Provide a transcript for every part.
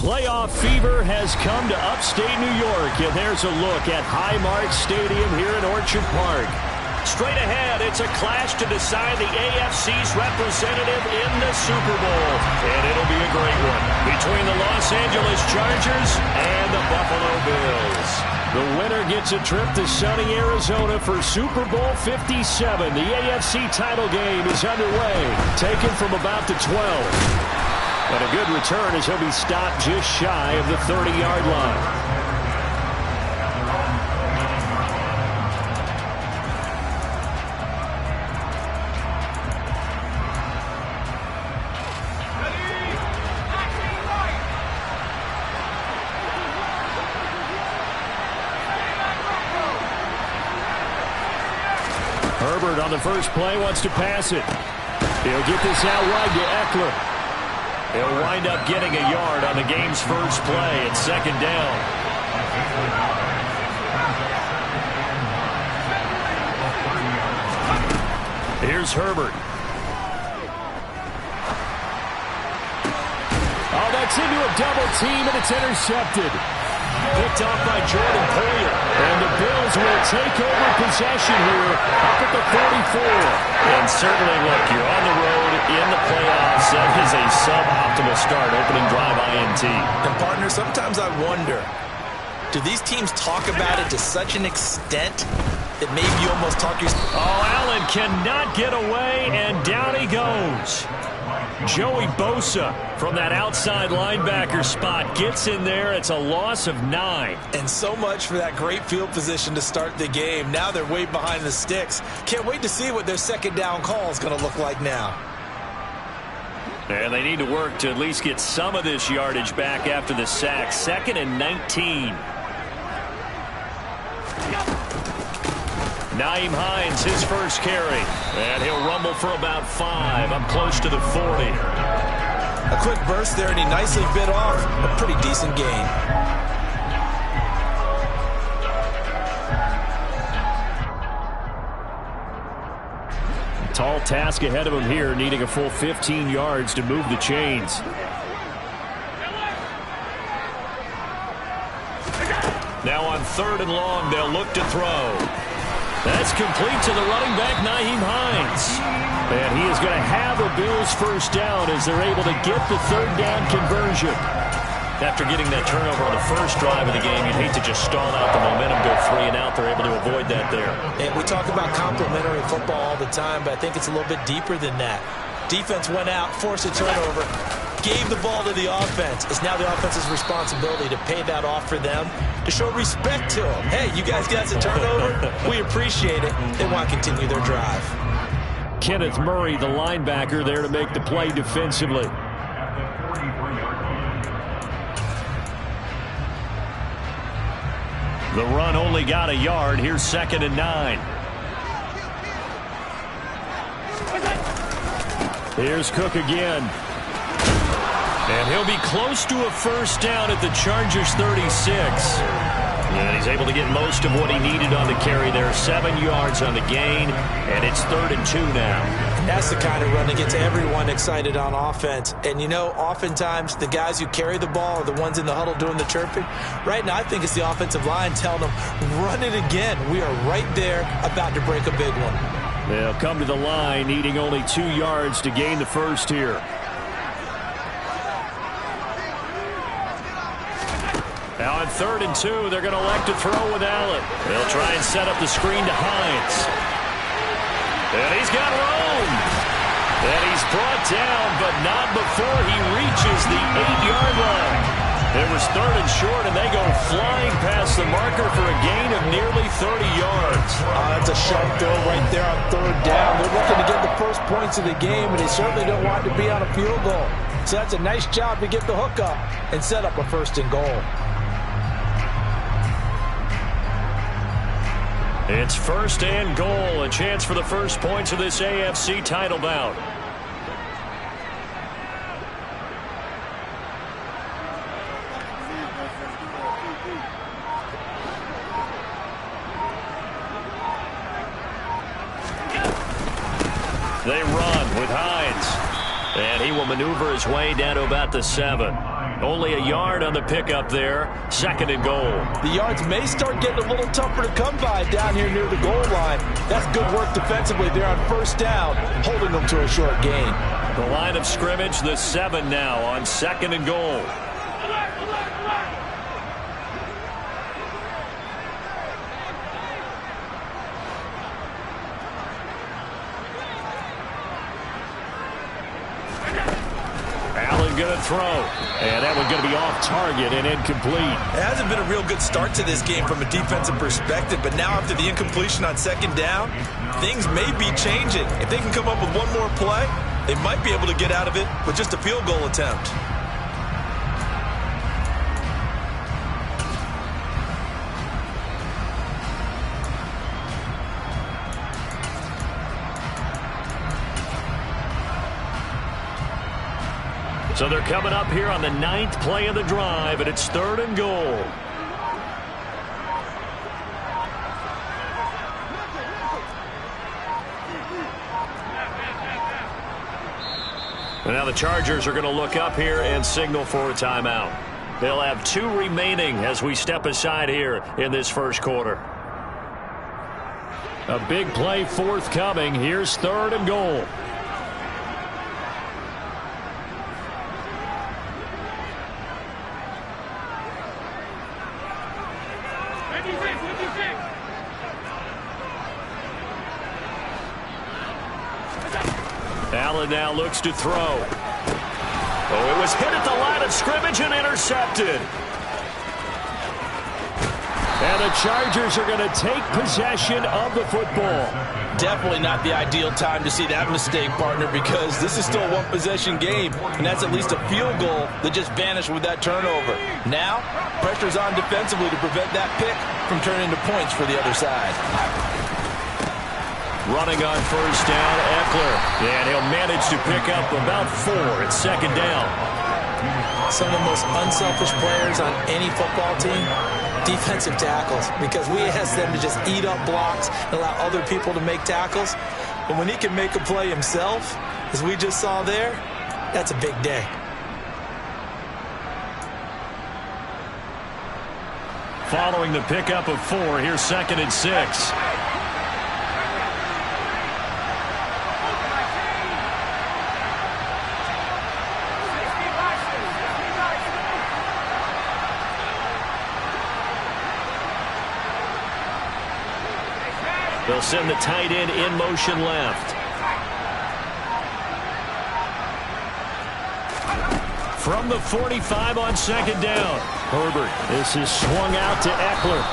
Playoff fever has come to upstate New York, and there's a look at Highmark Stadium here in Orchard Park. Straight ahead, it's a clash to decide the AFC's representative in the Super Bowl. And it'll be a great one between the Los Angeles Chargers and the Buffalo Bills. The winner gets a trip to sunny Arizona for Super Bowl 57. The AFC title game is underway, taken from about the 12. But a good return as he'll be stopped just shy of the 30-yard line. Herbert on the first play wants to pass it. He'll get this out wide to Eckler. He'll wind up getting a yard on the game's first play. It's second down. Here's Herbert. Oh, that's into a double team, and it's intercepted. Picked off by Jordan Poyer. And the Bills will take over possession here up at the 44. And certainly, look, you're on the road in the playoffs. That is a suboptimal start, opening drive INT. And, partner, sometimes I wonder, do these teams talk about it to such an extent that maybe you almost talk yourself? Oh, Allen cannot get away, and down he goes. Joey Bosa from that outside linebacker spot gets in there. It's a loss of 9. And so much for that great field position to start the game. Now they're way behind the sticks. Can't wait to see what their second down call is going to look like now. And they need to work to at least get some of this yardage back after the sack. 2nd and 19. Nyheim Hines, his first carry. And he'll rumble for about 5. Up close to the 40. A quick burst there, and he nicely bit off a pretty decent gain. Tall task ahead of him here, needing a full 15 yards to move the chains. Now on 3rd and long, they'll look to throw. That's complete to the running back, Nyheim Hines. And he is going to have a Bills first down as they're able to get the 3rd down conversion. After getting that turnover on the first drive of the game, you'd hate to just stall out the momentum, go 3 and out. They're able to avoid that there. And we talk about complementary football all the time, but I think it's a little bit deeper than that. Defense went out, forced a turnover, gave the ball to the offense. It's now the offense's responsibility to pay that off for them, to show respect to them. Hey, you guys got a turnover? We appreciate it. They want to continue their drive. Kenneth Murray, the linebacker, there to make the play defensively. The run only got a yard. Here's 2nd and 9. Here's Cook again. And he'll be close to a first down at the Chargers 36. And he's able to get most of what he needed on the carry there. 7 yards on the gain, and it's 3rd and 2 now. That's the kind of run that gets everyone excited on offense. And, you know, oftentimes the guys who carry the ball are the ones in the huddle doing the chirping. Right now, I think it's the offensive line telling them, run it again. We are right there about to break a big one. They'll come to the line, needing only 2 yards to gain the first here. Now on 3rd and 2, they're going to elect to throw with Allen. They'll try and set up the screen to Hines. And he's got room. And he's brought down, but not before he reaches the 8-yard line. It was 3rd and short, and they go flying past the marker for a gain of nearly 30 yards. That's a sharp throw right there on 3rd down. They're looking to get the first points of the game, and they certainly don't want to be on a field goal. So that's a nice job to get the hook up and set up a 1st and goal. It's 1st and goal, a chance for the first points of this AFC title bout. They run with Hines. And he will maneuver his way down to about the 7. Only a yard on the pickup there. 2nd and goal. The yards may start getting a little tougher to come by down here near the goal line. That's good work defensively there on 1st down, holding them to a short gain. The line of scrimmage, the 7 now on 2nd and goal. Going to throw, and that one's going to be off target and incomplete. It hasn't been a real good start to this game from a defensive perspective, but now after the incompletion on 2nd down, things may be changing. If they can come up with one more play, they might be able to get out of it with just a field goal attempt. So they're coming up here on the 9th play of the drive, and it's 3rd and goal. And now the Chargers are going to look up here and signal for a timeout. They'll have 2 remaining as we step aside here in this 1st quarter. A big play forthcoming. Here's 3rd and goal. Allen now looks to throw. Oh, it was hit at the line of scrimmage and intercepted. And the Chargers are going to take possession of the football. Definitely not the ideal time to see that mistake, partner, because this is still a one-possession game, and that's at least a field goal that just vanished with that turnover. Now, pressure's on defensively to prevent that pick from turning into points for the other side. Running on 1st down, Eckler. And he'll manage to pick up about 4 at 2nd down. Some of the most unselfish players on any football team, defensive tackles, because we ask them to just eat up blocks and allow other people to make tackles. But when he can make a play himself, as we just saw there, that's a big day. Following the pickup of 4, here's 2nd and 6. They'll send the tight end in motion left. From the 45 on 2nd down. Herbert, this is swung out to Eckler.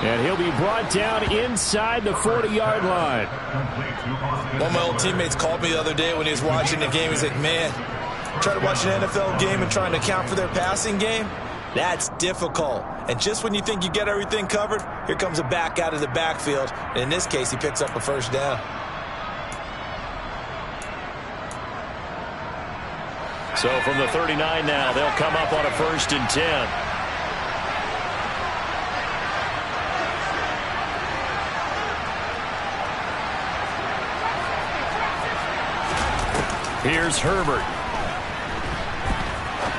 And he'll be brought down inside the 40-yard line. One of my old teammates called me the other day when he was watching the game. He's like, man, trying to watch an NFL game and trying to account for their passing game? That's difficult. And just when you think you get everything covered, here comes a back out of the backfield. And in this case, he picks up a 1st down. So from the 39 now, they'll come up on a 1st and 10. Here's Herbert.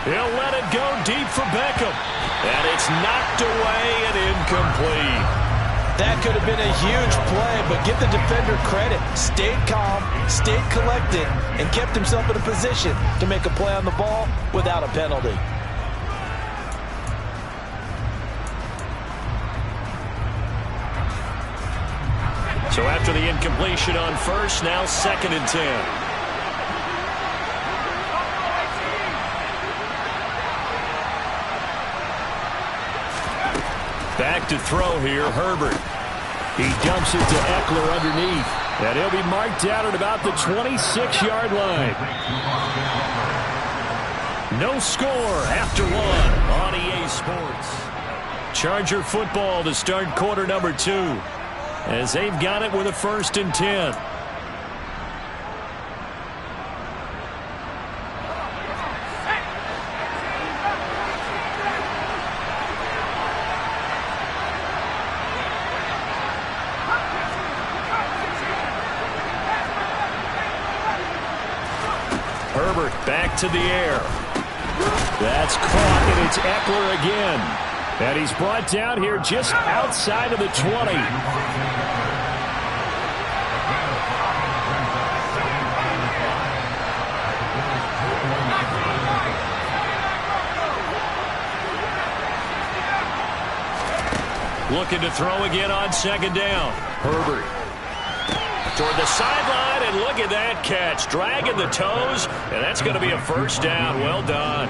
He'll let it go deep for Beckham. And it's knocked away and incomplete. That could have been a huge play, but give the defender credit. Stayed calm, stayed collected, and kept himself in a position to make a play on the ball without a penalty. So after the incompletion on 1st, now 2nd and 10. Back to throw here, Herbert. He dumps it to Eckler underneath. And he'll be marked down at about the 26-yard line. No score after 1 on EA Sports. Charger football to start quarter number 2. As they've got it with a 1st and 10. Herbert back to the air. That's caught, and it's Eckler again. And he's brought down here just outside of the 20. Looking to throw again on second down. Herbert toward the sideline, and look at that catch. Dragging the toes, and that's going to be a first down. Well done.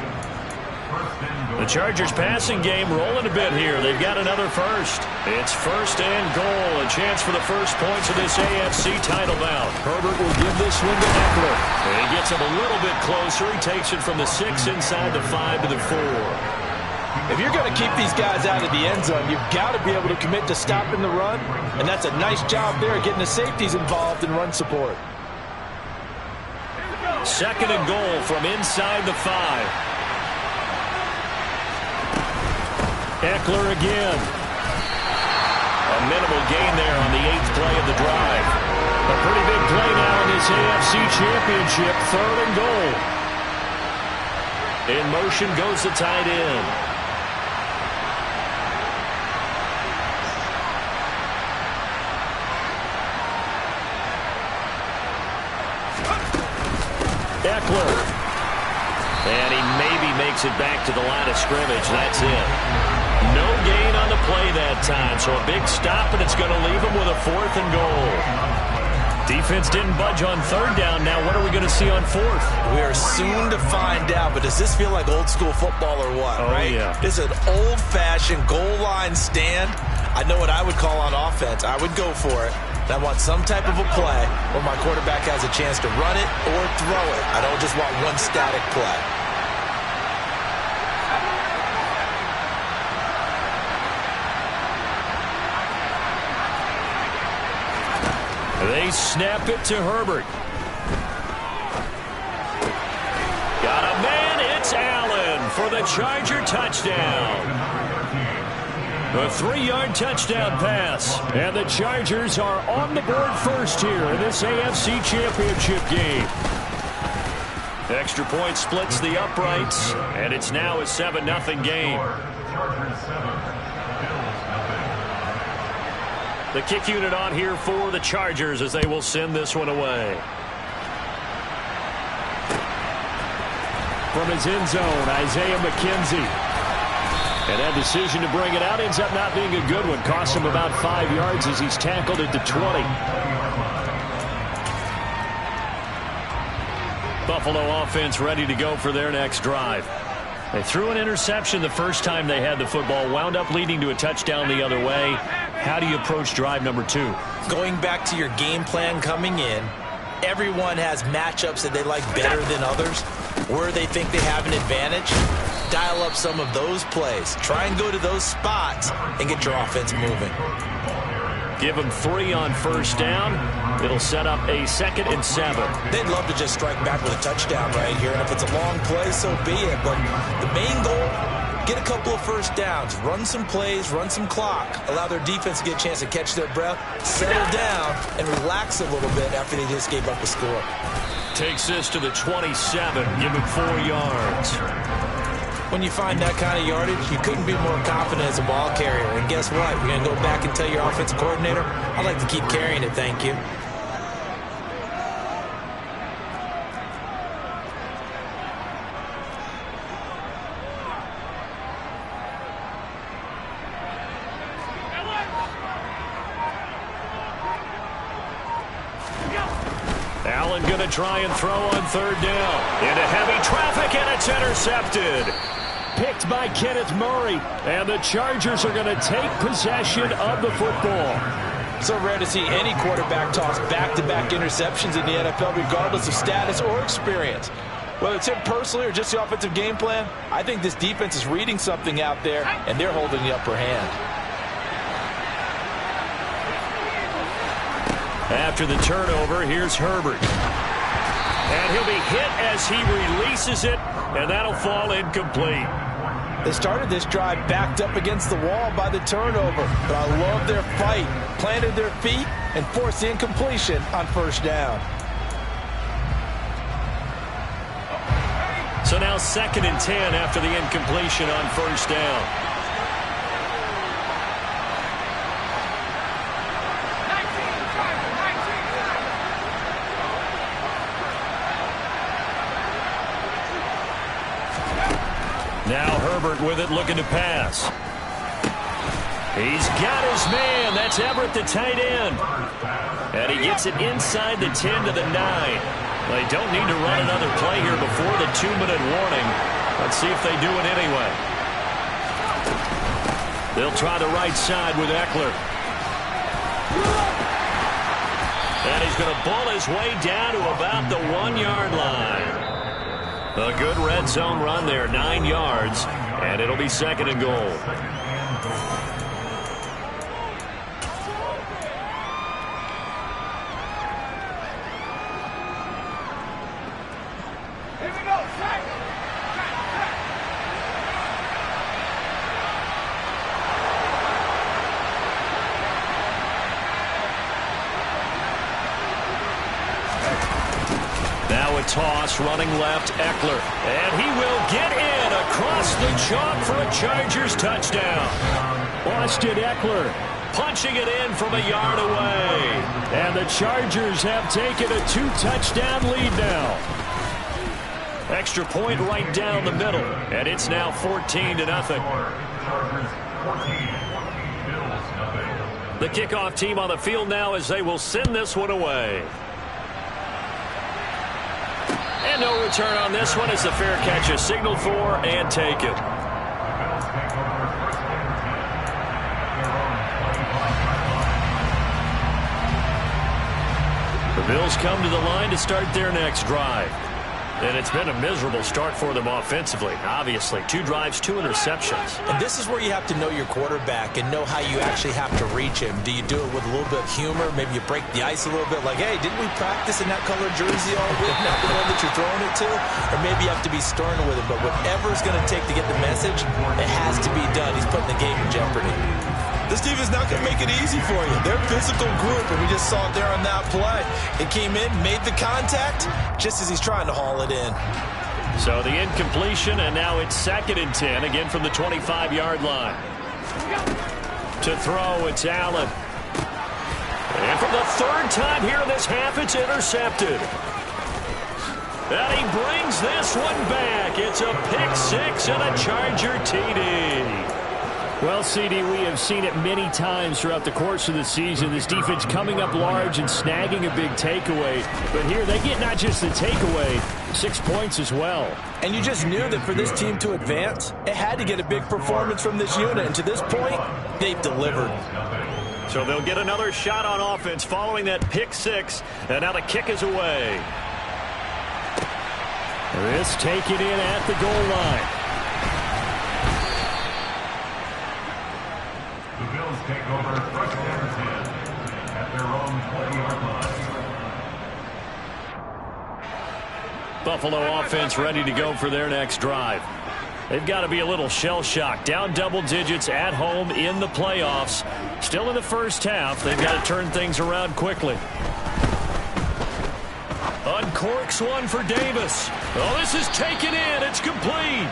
The Chargers passing game rolling a bit here. They've got another first. It's first and goal. A chance for the first points of this AFC title bout. Herbert will give this one to Eckler. And he gets him a little bit closer. He takes it from the 6 inside the 5 to the 4. If you're going to keep these guys out of the end zone, you've got to be able to commit to stopping the run. And that's a nice job there, getting the safeties involved in run support. Second and goal from inside the 5. Eckler again. A minimal gain there on the 8th play of the drive. A pretty big play now in this AFC Championship. Third and goal. In motion goes the tight end. Eckler. And he maybe makes it back to the line of scrimmage. That's it. No gain on the play that time, so a big stop, and it's going to leave him with a 4th and goal. Defense didn't budge on third down. Now what are we going to see on 4th? We are soon to find out, but does this feel like old school football or what, right? Yeah. This is an old-fashioned goal line stand. I know what I would call on offense. I would go for it. I want some type of a play where my quarterback has a chance to run it or throw it. I don't just want one static play. They snap it to Herbert. Got a man, it's Allen for the Charger touchdown. A 3-yard touchdown pass. And the Chargers are on the board first here in this AFC Championship game. Extra point splits the uprights, and it's now a 7-0 game. The kick unit on here for the Chargers as they will send this one away. From his end zone, Isaiah McKenzie. And that decision to bring it out ends up not being a good one. Costs him about 5 yards as he's tackled at the 20. Buffalo offense ready to go for their next drive. They threw an interception the first time they had the football, wound up leading to a touchdown the other way. How do you approach drive number 2? Going back to your game plan coming in, everyone has matchups that they like better than others, where they think they have an advantage. Dial up some of those plays. Try and go to those spots and get your offense moving. Give them 3 on first down. It'll set up a 2nd and 7. They'd love to just strike back with a touchdown right here, and if it's a long play, so be it. But the main goal, get a couple of first downs, run some plays, run some clock, allow their defense to get a chance to catch their breath, settle down, and relax a little bit after they just gave up a score. Takes this to the 27. Give him 4 yards. When you find that kind of yardage, you couldn't be more confident as a ball carrier. And guess what? You're going to go back and tell your offensive coordinator, I'd like to keep carrying it, thank you. Allen going to try and throw on third down. Into heavy traffic, and it's intercepted. Picked by Kenneth Murray, and the Chargers are going to take possession of the football. So rare to see any quarterback toss back-to-back interceptions in the NFL, regardless of status or experience. Whether it's him personally or just the offensive game plan, I think this defense is reading something out there, and they're holding the upper hand. After the turnover, here's Herbert. And he'll be hit as he releases it, and that'll fall incomplete. They started this drive backed up against the wall by the turnover, but I love their fight, planted their feet, and forced the incompletion on first down. So now 2nd and 10 after the incompletion on first down. Now Herbert with it, looking to pass. He's got his man. That's Everett, the tight end. And he gets it inside the 10 to the 9. They don't need to run another play here before the 2-minute warning. Let's see if they do it anyway. They'll try the right side with Eckler. And he's going to bull his way down to about the 1-yard line. A good red zone run there, 9 yards, and it'll be 2nd and goal. Now a toss, running left, Eckler. And he will get in across the chalk for a Chargers touchdown. Austin Eckler punching it in from a yard away. And the Chargers have taken a 2-touchdown lead now. Extra point right down the middle. And it's now 14-0. The kickoff team on the field now as they will send this one away. And no return on this one as the fair catch is signaled for and taken. The Bills come to the line to start their next drive. And it's been a miserable start for them offensively. Obviously, 2 drives, 2 interceptions. And this is where you have to know your quarterback and know how you actually have to reach him. Do you do it with a little bit of humor? Maybe you break the ice a little bit like, hey, didn't we practice in that color jersey all week? Not the one that you're throwing it to? Or maybe you have to be stern with him. But whatever it's going to take to get the message, it has to be done. He's putting the game in jeopardy. This team is not going to make it easy for you. They're a physical group, and we just saw it there on that play. It came in, made the contact, just as he's trying to haul it in. So the incompletion, and now it's 2nd and 10, again from the 25-yard line. To throw, it's Allen. And for the 3rd time here in this half, it's intercepted. And he brings this one back. It's a pick-6 and a Charger TD. Well, CD, we have seen it many times throughout the course of the season. This defense coming up large and snagging a big takeaway. But here they get not just the takeaway, 6 points as well. And you just knew that for this team to advance, it had to get a big performance from this unit. And to this point, they've delivered. So they'll get another shot on offense following that pick-6. And now the kick is away. This taken in at the goal line. Take over 1st and 10 at their own 20-yard line. Buffalo offense ready to go for their next drive. They've got to be a little shell-shocked. Down double digits at home in the playoffs. Still in the first half. They've got to turn things around quickly. Uncorks one for Davis. Oh, this is taken in. It's complete.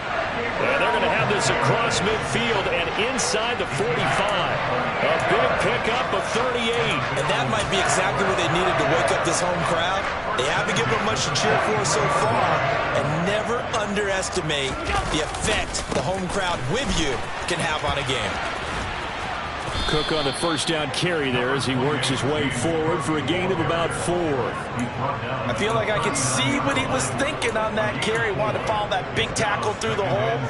And they're going to have this across midfield and inside the 45. A big pickup of 38. And that might be exactly what they needed to wake up this home crowd. They haven't given them much to cheer for so far. And never underestimate the effect the home crowd with you can have on a game. Cook on the 1st down carry there as he works his way forward for a gain of about 4. I feel like I could see what he was thinking on that carry. Wanted to follow that big tackle through the hole.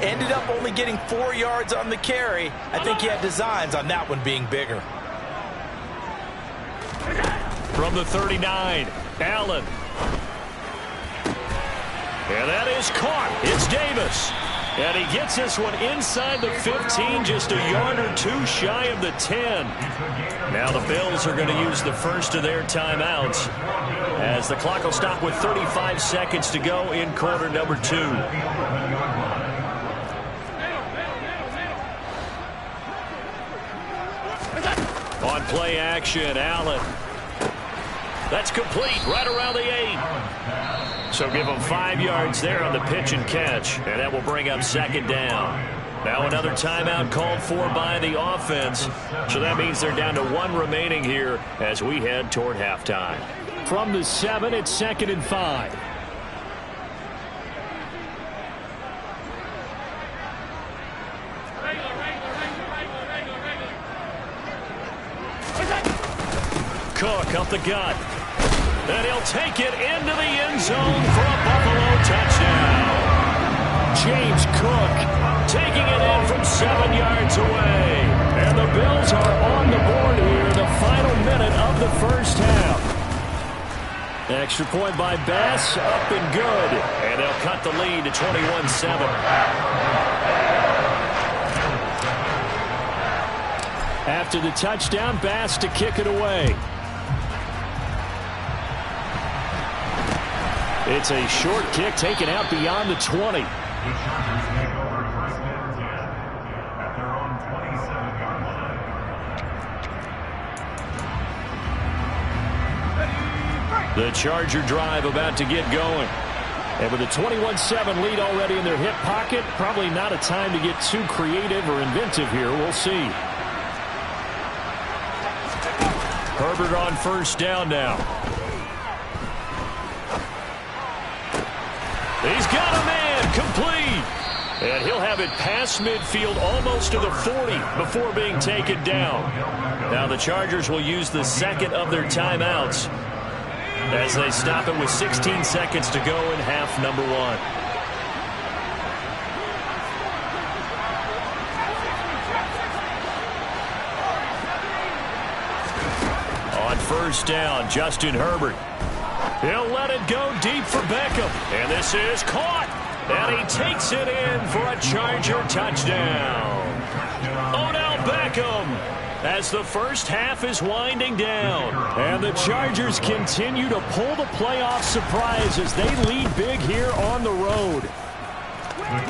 Ended up only getting 4 yards on the carry. I think he had designs on that one being bigger. From the 39, Allen. And that is caught. It's Davis. And he gets this one inside the 15, just a yard or 2 shy of the 10. Now the Bills are going to use the first of their timeouts as the clock will stop with 35 seconds to go in quarter number 2. On play action, Allen. That's complete right around the 8. So give them 5 yards there on the pitch and catch, and that will bring up second down. Now another timeout called for by the offense, so that means they're down to 1 remaining here as we head toward halftime. From the 7, it's 2nd and 5. Cook up the gut. And he'll take it into the end zone for a Buffalo touchdown. James Cook taking it in from 7 yards away. And the Bills are on the board here in the final minute of the first half. Extra point by Bass, up and good. And they'll cut the lead to 21-7. After the touchdown, Bass to kick it away. It's a short kick taken out beyond the 20. The Chargers take over first and 10 at their own 27-yard line. The Charger drive about to get going. And with a 21-7 lead already in their hip pocket, probably not a time to get too creative or inventive here. We'll see. Herbert on first down now. He's got a man complete. And he'll have it past midfield almost to the 40 before being taken down. Now the Chargers will use the second of their timeouts as they stop it with 16 seconds to go in half number 1. On first down, Justin Herbert. He'll let it go deep for Beckham. And this is caught. And he takes it in for a Charger touchdown. Odell Beckham as the first half is winding down. And the Chargers continue to pull the playoff surprise as they lead big here on the road.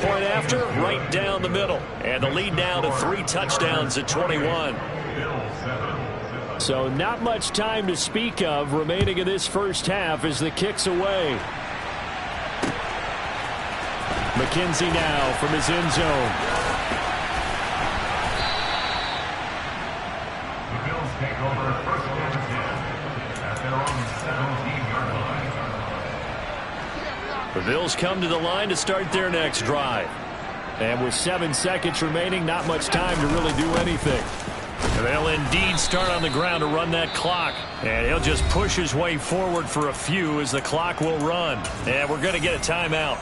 Point after, right down the middle. And the lead now to 3 touchdowns at 21. So not much time to speak of remaining in this first half as the kick's away. McKenzie now from his end zone. The Bills take over first and 10 at their own 17-yard line. The Bills come to the line to start their next drive. And with 7 seconds remaining, not much time to really do anything. They'll indeed start on the ground to run that clock. And he'll just push his way forward for a few as the clock will run. And we're going to get a timeout.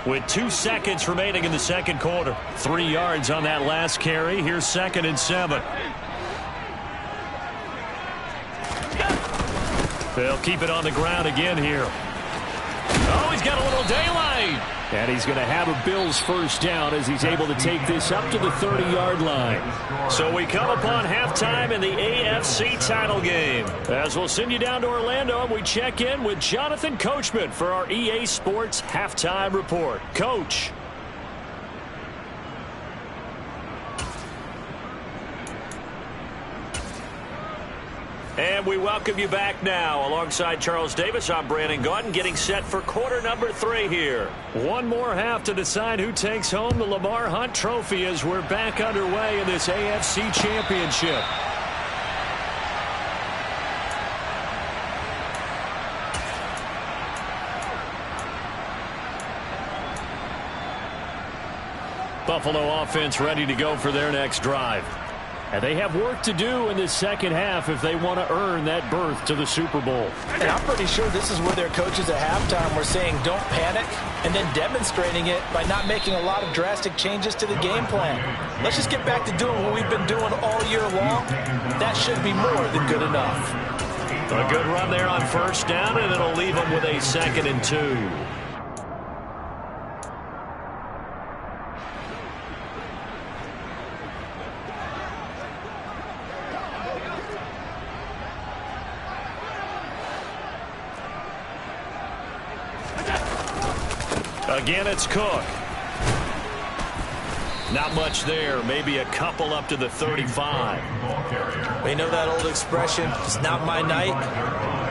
With 2 seconds remaining in the second quarter. 3 yards on that last carry. Here's 2nd and 7. They'll keep it on the ground again here. Oh, he's got a little daylight. And he's going to have a Bills first down as he's able to take this up to the 30-yard line. So we come upon halftime in the AFC title game. As we'll send you down to Orlando, and we check in with Jonathan Coachman for our EA Sports Halftime Report. Coach. And we welcome you back now. Alongside Charles Davis, I'm Brandon Gaudin, getting set for quarter number 3 here. One more half to decide who takes home the Lamar Hunt Trophy as we're back underway in this AFC Championship. Buffalo offense ready to go for their next drive. And they have work to do in this second half if they want to earn that berth to the Super Bowl. And I'm pretty sure this is where their coaches at halftime were saying don't panic and then demonstrating it by not making a lot of drastic changes to the game plan. Let's just get back to doing what we've been doing all year long. That should be more than good enough. A good run there on first down, and it'll leave them with a 2nd and 2. Again, it's Cook. Not much there. Maybe a couple up to the 35. We know that old expression, it's not my night.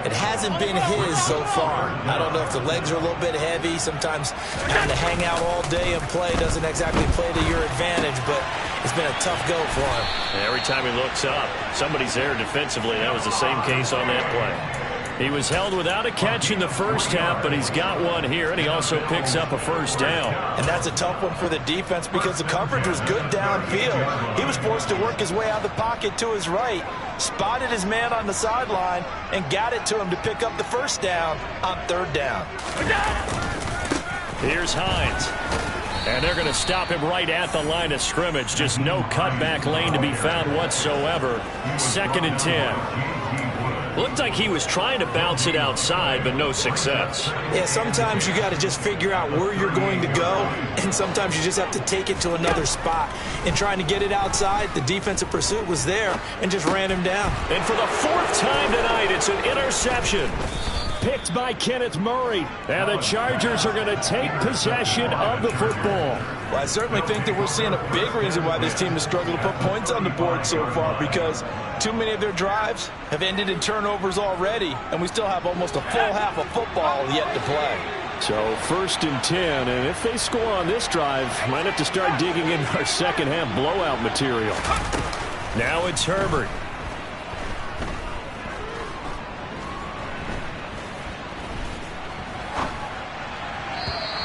It hasn't been his so far. I don't know if the legs are a little bit heavy. Sometimes having to hang out all day and play doesn't exactly play to your advantage, but it's been a tough go for him. Every time he looks up, somebody's there defensively. That was the same case on that play. He was held without a catch in the first half, but he's got one here, and he also picks up a first down. And that's a tough one for the defense because the coverage was good downfield. He was forced to work his way out of the pocket to his right, spotted his man on the sideline, and got it to him to pick up the first down on third down. Here's Hines. And they're going to stop him right at the line of scrimmage. Just no cutback lane to be found whatsoever. 2nd and 10. Looked like he was trying to bounce it outside, but no success. Yeah, sometimes you got to just figure out where you're going to go, and sometimes you just have to take it to another spot. In trying to get it outside, the defensive pursuit was there and just ran him down. And for the 4th time tonight, it's an interception. Picked by Kenneth Murray. And the Chargers are going to take possession of the football. Well, I certainly think that we're seeing a big reason why this team has struggled to put points on the board so far, because too many of their drives have ended in turnovers already, and we still have almost a full half of football yet to play. So 1st and 10, and if they score on this drive, might have to start digging in our second half blowout material. Now it's Herbert.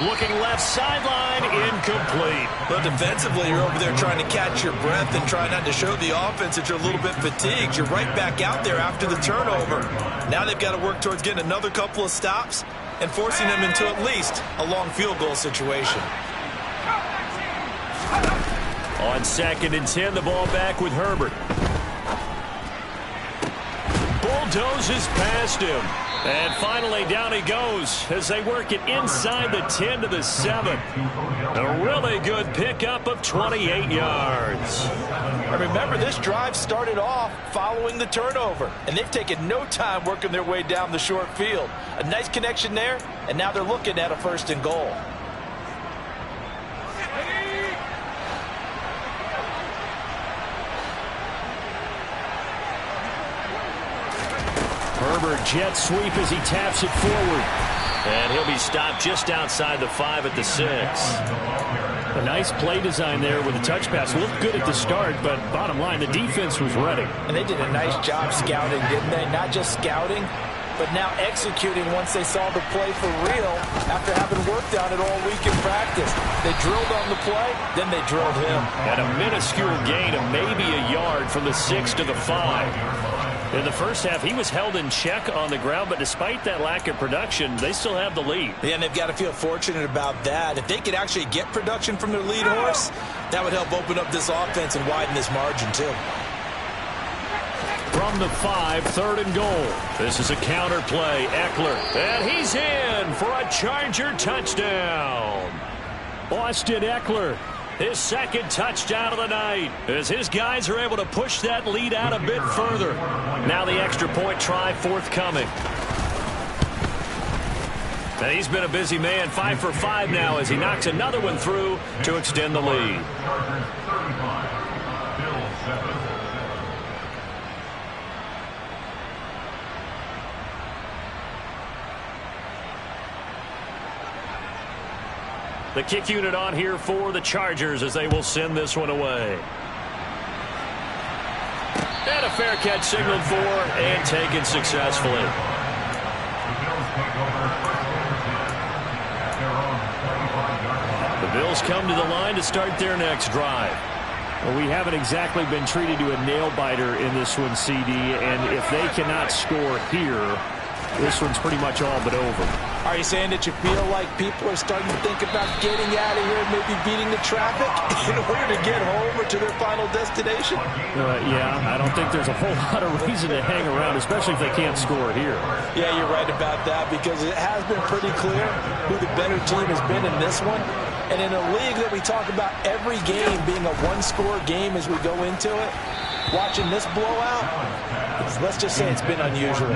Looking left sideline, incomplete. But defensively, you're over there trying to catch your breath and try not to show the offense that you're a little bit fatigued. You're right back out there after the turnover. Now they've got to work towards getting another couple of stops and forcing them into at least a long field goal situation. On 2nd and 10, the ball back with Herbert. Bulldozes past him. And finally, down he goes as they work it inside the 10 to the 7. A really good pickup of 28 yards. And remember, this drive started off following the turnover, and they've taken no time working their way down the short field. A nice connection there, and now they're looking at a 1st and goal. Herbert jet sweep as he taps it forward. And he'll be stopped just outside the 5 at the 6. A nice play design there with a touch pass. Looked good at the start, but bottom line, the defense was ready. And they did a nice job scouting, didn't they? Not just scouting, but now executing once they saw the play for real after having worked on it all week in practice. They drilled on the play, then they drilled him. And a minuscule gain of maybe a yard from the 6 to the 5. In the first half, he was held in check on the ground, but despite that lack of production, they still have the lead. Yeah, and they've got to feel fortunate about that. If they could actually get production from their lead horse, that would help open up this offense and widen this margin, too. From the 5, 3rd and goal. This is a counter play. Eckler. And he's in for a Charger touchdown. Austin Eckler. His 2nd touchdown of the night as his guys are able to push that lead out a bit further. Now the extra point try forthcoming. And he's been a busy man, 5 for 5 now as he knocks another one through to extend the lead. The kick unit on here for the Chargers as they will send this one away. And a fair catch signaled for and taken successfully. The Bills come to the line to start their next drive. Well, we haven't exactly been treated to a nail-biter in this one, CD, and if they cannot score here, this one's pretty much all but over. Are you saying that you feel like people are starting to think about getting out of here and maybe beating the traffic in order to get home or to their final destination? Yeah, I don't think there's a whole lot of reason to hang around, especially if they can't score here. Yeah, you're right about that because it has been pretty clear who the better team has been in this one. And in a league that we talk about every game being a one-score game as we go into it, watching this blowout, let's just say it's been unusual.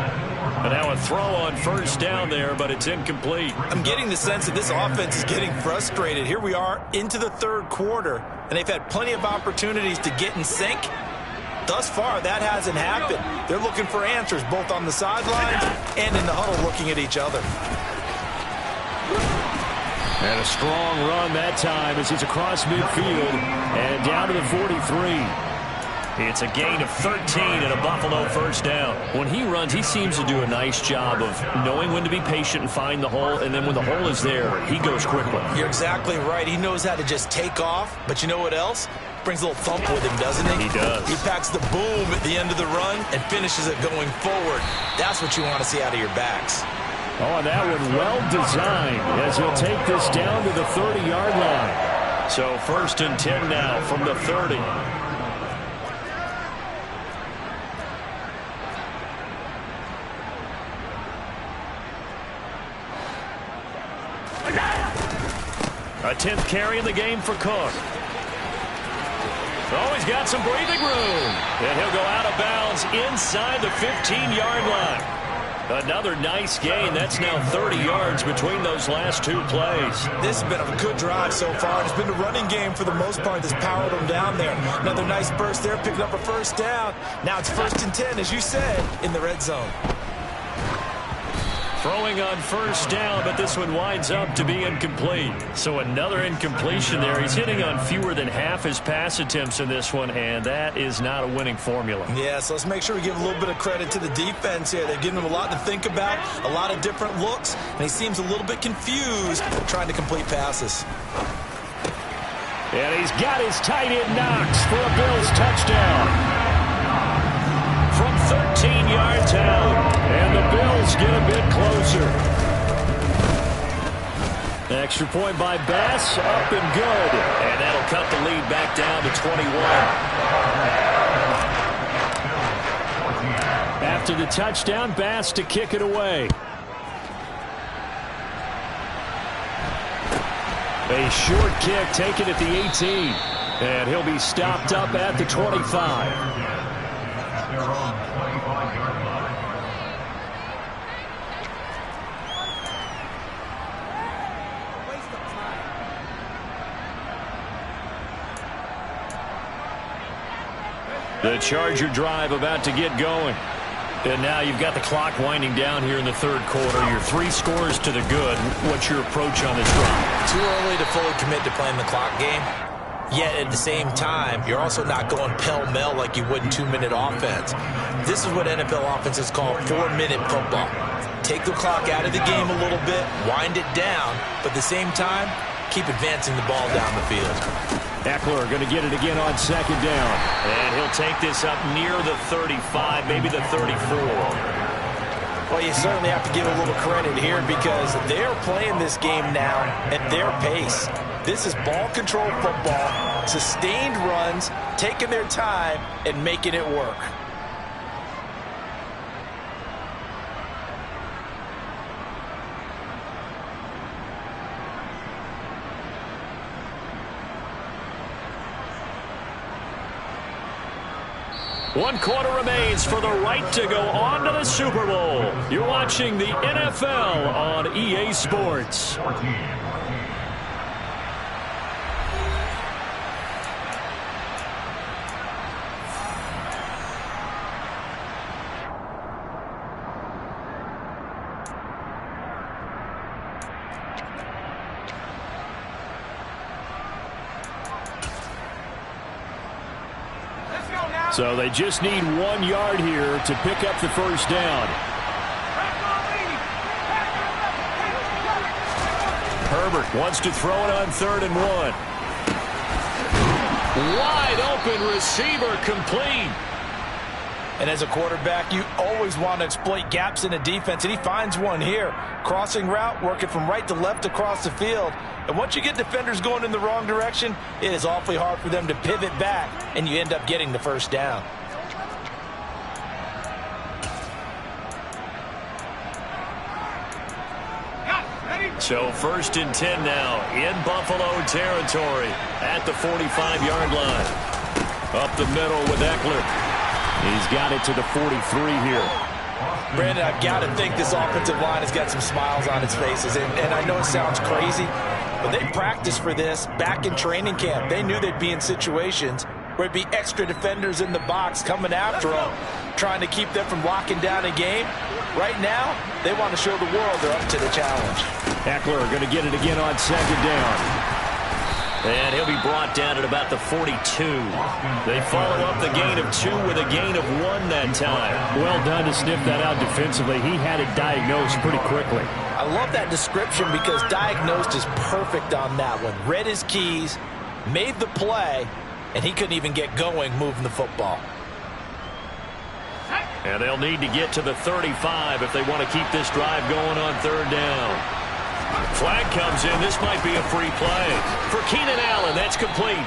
And now a throw on 1st down there, but it's incomplete. I'm getting the sense that this offense is getting frustrated. Here we are into the 3rd quarter, and they've had plenty of opportunities to get in sync, Thus far, that hasn't happened. They're looking for answers both on the sidelines and in the huddle looking at each other. And a strong run that time as he's across midfield and down to the 43. It's a gain of 13 and a Buffalo first down. When he runs, he seems to do a nice job of knowing when to be patient and find the hole, and then when the hole is there, he goes quickly. You're exactly right. He knows how to just take off, but you know what else? Brings a little thump with him, doesn't he? He does. He packs the boom at the end of the run and finishes it going forward. That's what you want to see out of your backs. Oh, and that one well designed as he'll take this down to the 30-yard line. So 1st and 10 now from the 30. A 10th carry in the game for Cook. Oh, he's got some breathing room. And he'll go out of bounds inside the 15-yard line. Another nice gain. That's now 30 yards between those last two plays. This has been a good drive so far. It's been a running game for the most part that's powered them down there. Another nice burst there, picking up a first down. Now it's 1st and 10, as you said, in the red zone. Throwing on first down, but this one winds up to be incomplete. So another incompletion there. He's hitting on fewer than half his pass attempts in this one, and that is not a winning formula. Yeah, so let's make sure we give a little bit of credit to the defense here. They've given him a lot to think about, a lot of different looks, and he seems a little bit confused trying to complete passes. And he's got his tight end Knox for a Bills touchdown. From 13 yards out, and the Bills get a bit closer. Extra point by Bass, up and good. And that'll cut the lead back down to 21. After the touchdown, Bass to kick it away. A short kick taken at the 18. And he'll be stopped up at the 25. The Charger drive about to get going. And now you've got the clock winding down here in the third quarter. You're 3 scores to the good. What's your approach on this drive? Too early to fully commit to playing the clock game. Yet at the same time, you're also not going pell-mell like you would in 2-minute offense. This is what NFL offenses call 4-minute football. Take the clock out of the game a little bit, wind it down, but at the same time, keep advancing the ball down the field. Eckler going to get it again on 2nd down. And he'll take this up near the 35, maybe the 34. Well, you certainly have to give a little credit here because they're playing this game now at their pace. This is ball control football, sustained runs, taking their time, and making it work. One quarter remains for the right to go on to the Super Bowl. You're watching the NFL on EA Sports. So they just need 1 yard here to pick up the first down. Herbert wants to throw it on 3rd and 1. Wide open receiver, complete. And as a quarterback, you always want to exploit gaps in a defense, and he finds one here. Crossing route, working from right to left across the field. And once you get defenders going in the wrong direction, it is awfully hard for them to pivot back, and you end up getting the first down. So 1st and 10 now in Buffalo territory at the 45-yard line. Up the middle with Eckler. He's got it to the 43 here. Brandon, I've got to think this offensive line has got some smiles on its faces. And I know it sounds crazy, but they practiced for this back in training camp. They knew they'd be in situations where it'd be extra defenders in the box coming after them, trying to keep them from locking down a game. Right now, they want to show the world they're up to the challenge. Eckler going to get it again on second down. And he'll be brought down at about the 42. They follow up the gain of 2 with a gain of 1 that time. Well done to sniff that out defensively. He had it diagnosed pretty quickly. I love that description because diagnosed is perfect on that one. Read his keys, made the play, and he couldn't even get going moving the football. And they'll need to get to the 35 if they want to keep this drive going on third down. Flag comes in. This might be a free play. For Keenan Allen, that's complete.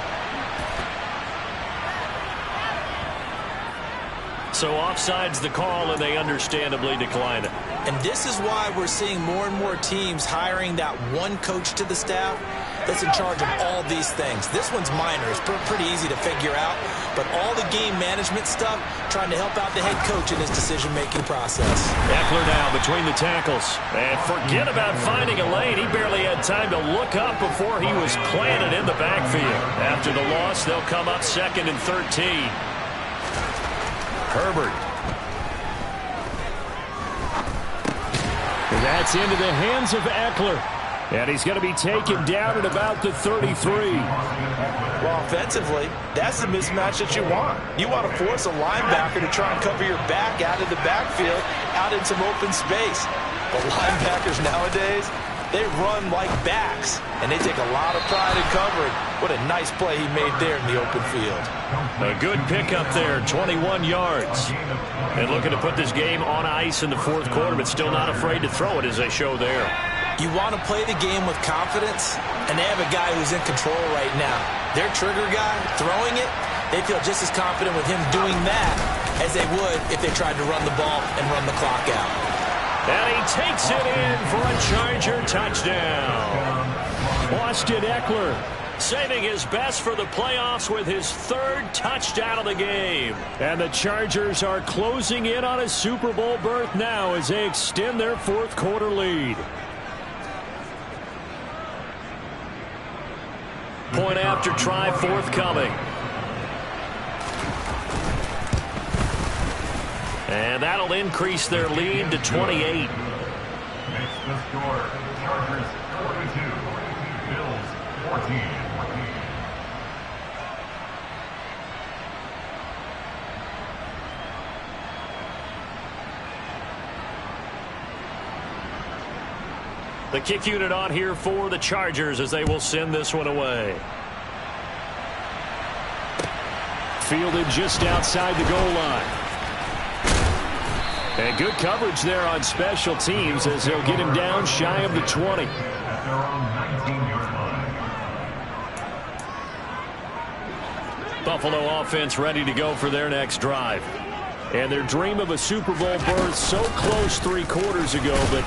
So offside's the call, and they understandably decline it. And this is why we're seeing more and more teams hiring that one coach to the staff that's in charge of all these things. This one's minor. It's pretty easy to figure out. But all the game management stuff, trying to help out the head coach in his decision-making process. Eckler now between the tackles. And forget about finding a lane. He barely had time to look up before he was planted in the backfield. After the loss, they'll come up 2nd and 13. Herbert. And that's into the hands of Eckler. And he's going to be taken down at about the 33. Well, offensively, that's the mismatch that you want. You want to force a linebacker to try and cover your back out of the backfield, out in some open space. But linebackers nowadays, they run like backs, and they take a lot of pride in covering. What a nice play he made there in the open field. A good pickup there, 21 yards. And looking to put this game on ice in the 4th quarter, but still not afraid to throw it as they show there. You want to play the game with confidence, and they have a guy who's in control right now. Their trigger guy, throwing it, they feel just as confident with him doing that as they would if they tried to run the ball and run the clock out. And he takes it in for a Charger touchdown. Austin Eckler saving his best for the playoffs with his 3rd touchdown of the game. And the Chargers are closing in on a Super Bowl berth now as they extend their 4th quarter lead. Point after try forthcoming. And that'll increase their lead to 28. Makes the score Chargers 42, Bills 14. The kick unit on here for the Chargers as they will send this one away. Fielded just outside the goal line. And good coverage there on special teams as they'll get him down shy of the 20. At their own 19-yard line. Buffalo offense ready to go for their next drive. And their dream of a Super Bowl berth so close 3 quarters ago, but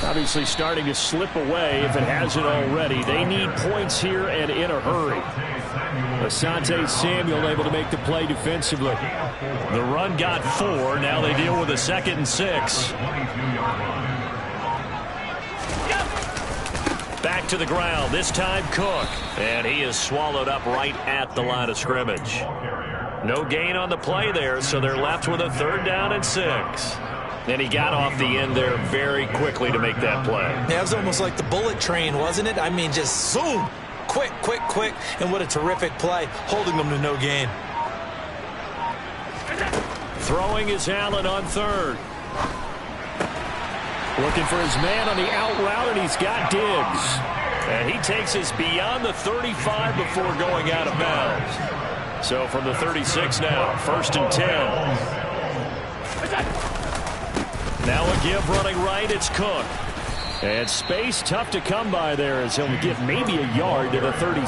obviously starting to slip away if it hasn't already. They need points here and in a hurry. Asante Samuel able to make the play defensively. The run got 4. Now they deal with a 2nd and 6. Back to the ground. This time Cook. And he is swallowed up right at the line of scrimmage. No gain on the play there, so they're left with a 3rd down and 6. And he got off the end there very quickly to make that play. That was almost like the bullet train, wasn't it? I mean, just zoom. Quick, quick, quick. And what a terrific play, holding them to no gain. Throwing is Allen on 3rd. Looking for his man on the out route, and he's got Diggs. And he takes us beyond the 35 before going out of bounds. So from the 36 now, 1st and 10. Now a give running right, it's Cook. And space tough to come by there as he'll get maybe a yard to the 30.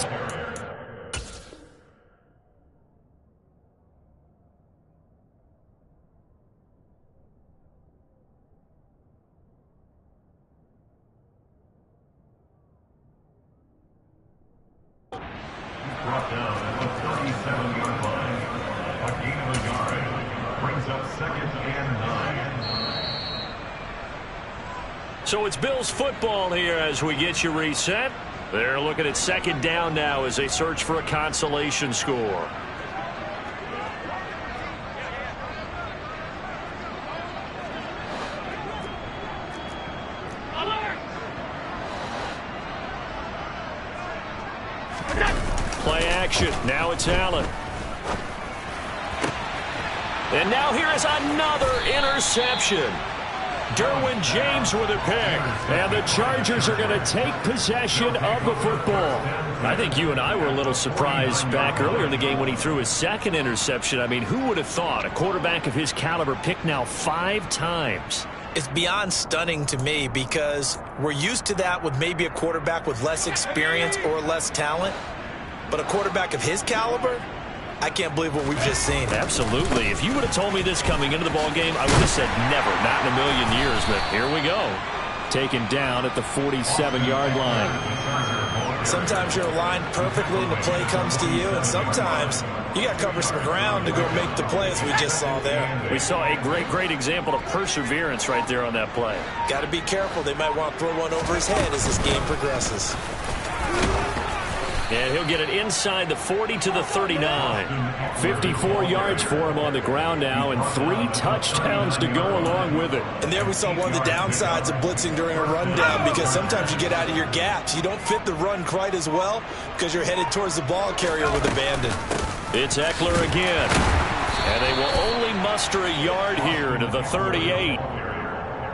Brought down at the 37-yard line. A gain of a yard brings up 2nd and 9. So it's Bills football here as we get you reset. They're looking at 2nd down now as they search for a consolation score. Play action. Now it's Allen. And now here is another interception. Derwin James with a pick. And the Chargers are going to take possession of the football. I think you and I were a little surprised back earlier in the game when he threw his second interception. I mean, who would have thought a quarterback of his caliber picked now 5 times? It's beyond stunning to me because we're used to that with maybe a quarterback with less experience or less talent. But a quarterback of his caliber, I can't believe what we've just seen. Absolutely. If you would have told me this coming into the ball game, I would have said never, not in a million years. But here we go. Taken down at the 47-yard line. Sometimes you're aligned perfectly and the play comes to you, and sometimes you got to cover some ground to go make the play, as we just saw there. We saw a great example of perseverance right there on that play. Got to be careful. They might want to throw one over his head as this game progresses. And he'll get it inside the 40 to the 39. 54 yards for him on the ground now, and 3 touchdowns to go along with it. And there we saw one of the downsides of blitzing during a rundown, because sometimes you get out of your gaps. You don't fit the run quite as well because you're headed towards the ball carrier with abandon. It's Eckler again. And they will only muster a yard here to the 38.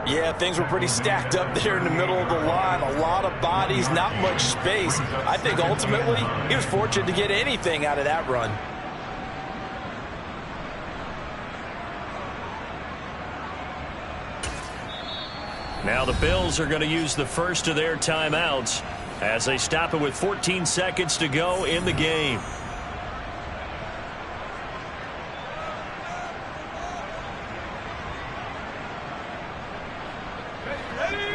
Yeah, things were pretty stacked up there in the middle of the line. A lot of bodies, not much space. I think ultimately he was fortunate to get anything out of that run. Now the Bills are going to use the first of their timeouts as they stop it with 14 seconds to go in the game.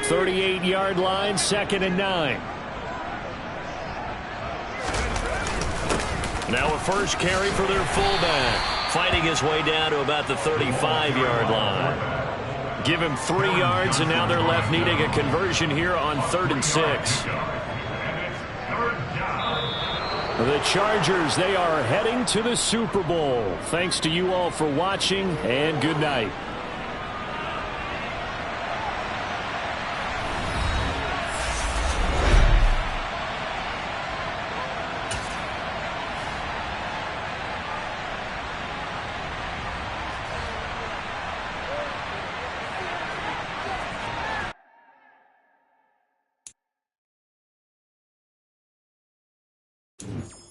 38-yard line, 2nd and 9. Now a first carry for their fullback, fighting his way down to about the 35-yard line. Give him 3 yards, and now they're left needing a conversion here on 3rd and 6. The Chargers, they are heading to the Super Bowl. Thanks to you all for watching, and good night. Thank you.